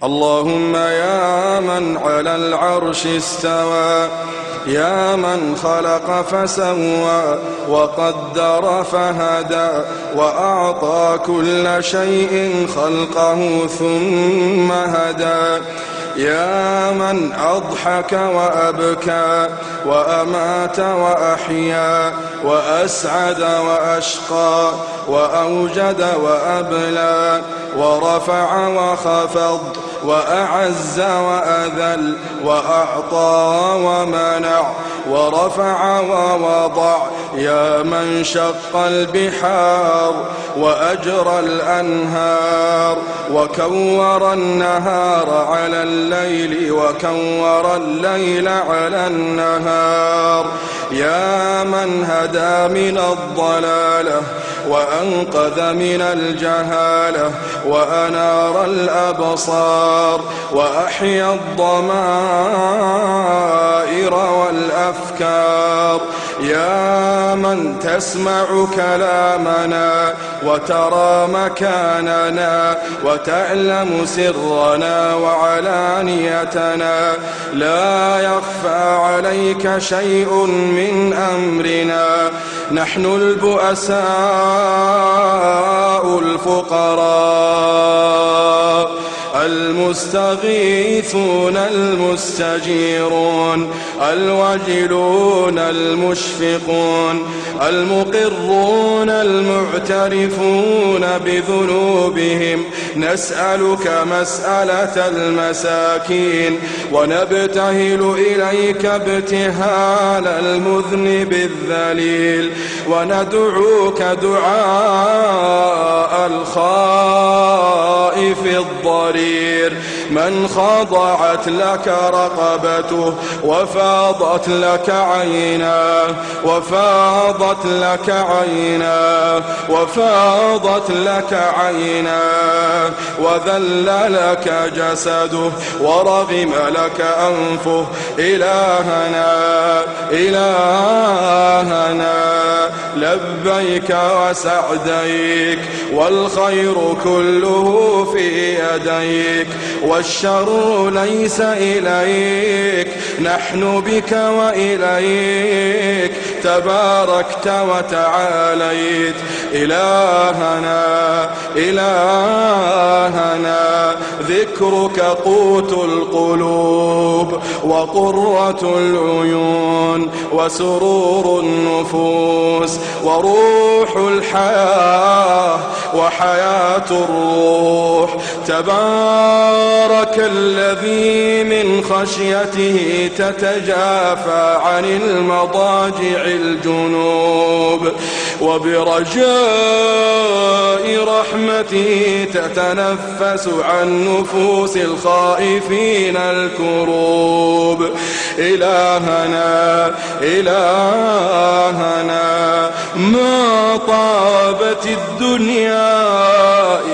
اللهم يا من على العرش استوى، يا من خلق فسوى وقدر فهدى، وأعطى كل شيء خلقه ثم هدى، يا من أضحك وأبكى وأمات وأحيا وأسعد وأشقى وأوجد وأبلى ورفع وخفض وأعز وأذل وأعطى ومنع ورفع ووضع، يا من شق البحار وأجرى الأنهار وكور النهار على الليل وكور الليل على النهار، يا من هدى من الضلالة وأنقذ من الجهالة وأنار الأبصار وأحيا الضمائر والأفكار، يا من تسمع كلامنا وترى مكاننا وتعلم سرنا وعلانيتنا، لا يخفى عليك شيء من أمرنا، نحن البؤساء الفقراء المستغيثون المستجيرون الوجلون المشفقون المقرون المعترفون بذنوبهم، نسألك مسألة المساكين ونبتهل إليك ابتهال المذنب الذليل، وندعوك دعاء الخائف الضرير من خضعت لك رقبته وفاضت لك عيناه وفاضت لك عيناه وفاضت لك عيناه وذل لك جسده ورغم لك أنفه، إلهنا إلهنا لبيك وسعديك، والخير كله في يديك والشر ليس إليك، نحن بك وإليك تباركت وتعاليت، إلهنا إلهنا ذكرك قوت القلوب وقرة العيون وسرور النفوس وروح الحياة وحياة الروح، تبارك الذي من خشيته تتجافى عن المضاجع الجنوب، وبرجاء رحمته تتنفس عن نفوس الخائفين الكروب، إلهنا إلهنا ما طابت الدنيا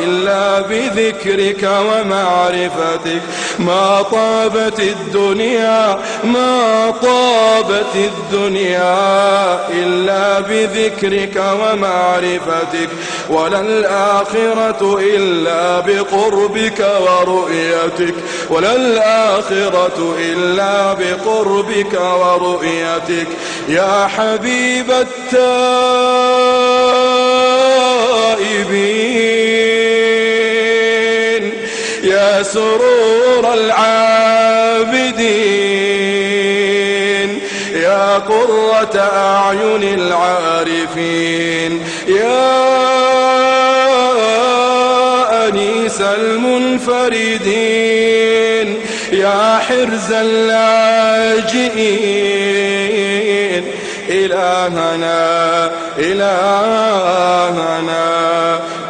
إلا بذكرك ومعرفتك، ما طابت الدنيا ما طابت الدنيا إلا بذكرك ومعرفتك، ولا الآخرة إلا بقربك ورؤيتك، ولا الآخرة إلا بقربك ورؤيتك، يا حبيب التائبين، يا سرور العابدين، يا قرة أعين العارفين، يا أنيس المنفردين، يا حرز اللاجئين، إلهنا إلهنا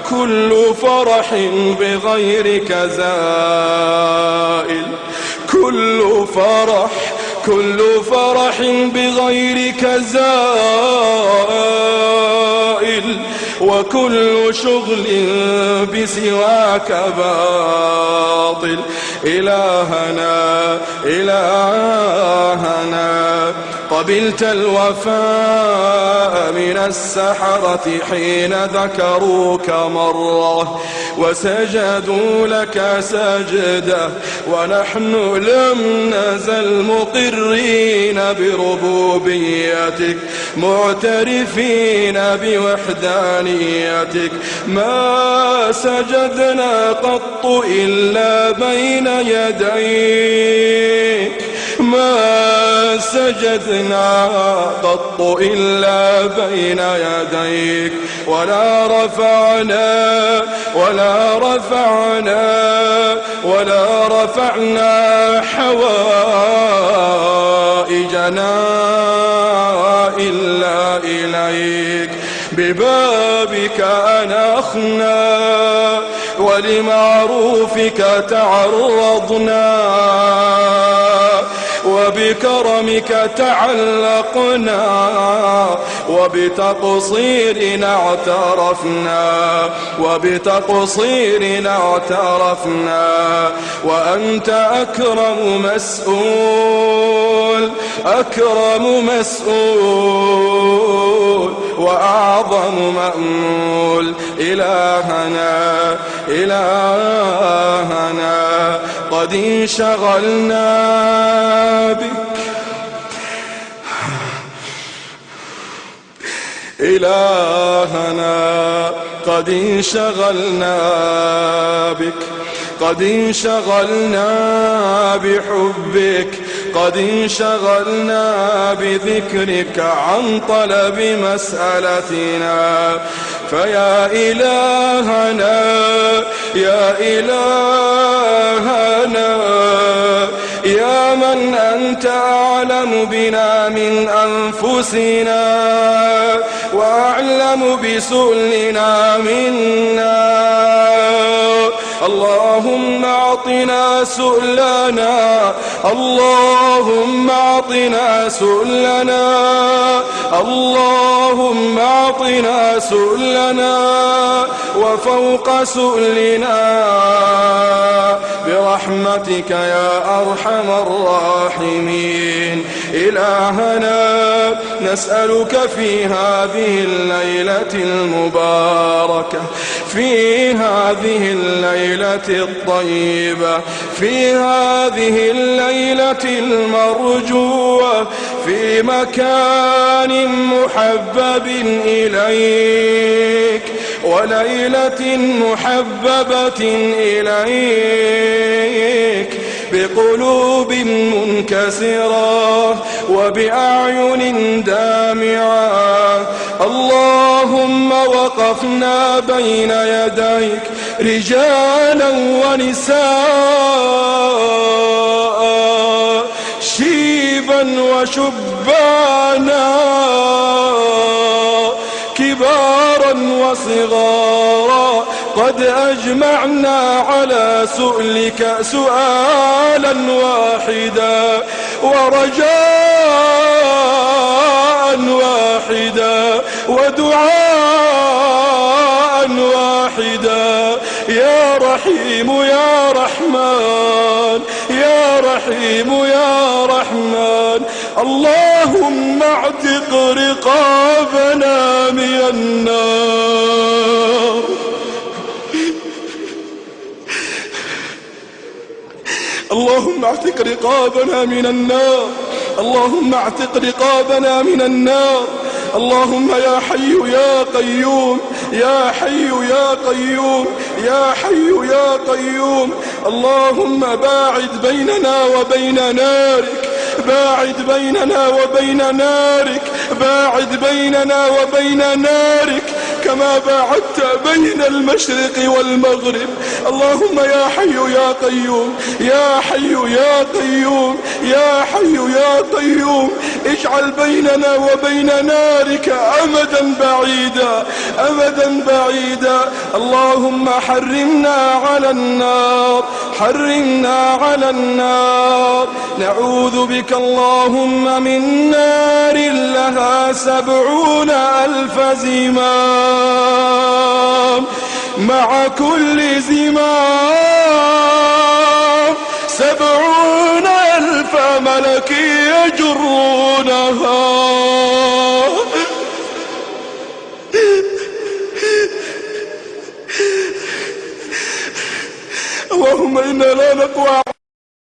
كل فرح بغيرك زائل، كل فرح بغيرك زائل، وكل شغل بسواك باطل، إلهنا إلهنا قبلت الوفاء من السحرة حين ذكروك مرة وسجدوا لك سجدة، ونحن لم نزل مقرين بربوبيتك معترفين بوحدانيتك، ما سجدنا قط إلا بين يديك، ما سجدنا قط إلا بين يديك، ولا رفعنا حوائجنا إلا إليك. ببابك أنخنا ولمعروفك تعرضنا، وبكرمك تعلقنا، وبتقصيرنا اعترفنا، وأنت أكرم مسؤول وأعظم مأمول. إلهنا قد انشغلنا بك، إلهنا قد انشغلنا بك، قد انشغلنا بحبك، قد انشغلنا بذكرك عن طلب مسألتنا. فيا إلهنا يا إلهنا يا من أنت أعلم بنا من أنفسنا وأعلم بسؤلنا منا، اللهم أعطنا سؤلنا، اللهم أعطنا سؤلنا، اللهم أعطنا سؤلنا وفوق سؤلنا برحمتك يا أرحم الراحمين. إلهنا نسألك في هذه الليلة المباركة، في هذه الليلة الطيبة، في هذه الليلة المرجوة، في مكان محبب إليك وليلة محببة إليك، بقلوب منكسرة وبأعين دامعة. اللهم وقفنا بين يديك رجالا ونساء، شيبا وشبانا، كبارا وصغارا، قد أجمعنا على سؤلك سؤالا واحدا ورجاء واحدا ودعاء واحدا. يا رحيم يا رحمن، يا رحيم يا رحمن، اللهم اعتق رقابنا من النار، اللهم اعتق رقابنا من النار، اللهم اعتق رقابنا من النار. اللهم يا حي يا قيوم، يا حي يا قيوم، يا حي يا قيوم، اللهم باعد بيننا وبين نارك، باعد بيننا وبين نارك، باعد بيننا وبين نارك كما باعدت بين المشرق والمغرب. اللهم يا حي يا قيوم، يا حي يا قيوم، يا حي يا قيوم، اجعل بيننا وبين نارك أمدا بعيدا، أمدا بعيدا. اللهم حرمنا على النار، حرمنا على النار. نعوذ بك اللهم من نار لها 70,000 زمام، مع كل زمام 70,000 ملك يجرون يجرونها. اللهم إنا لا نقوى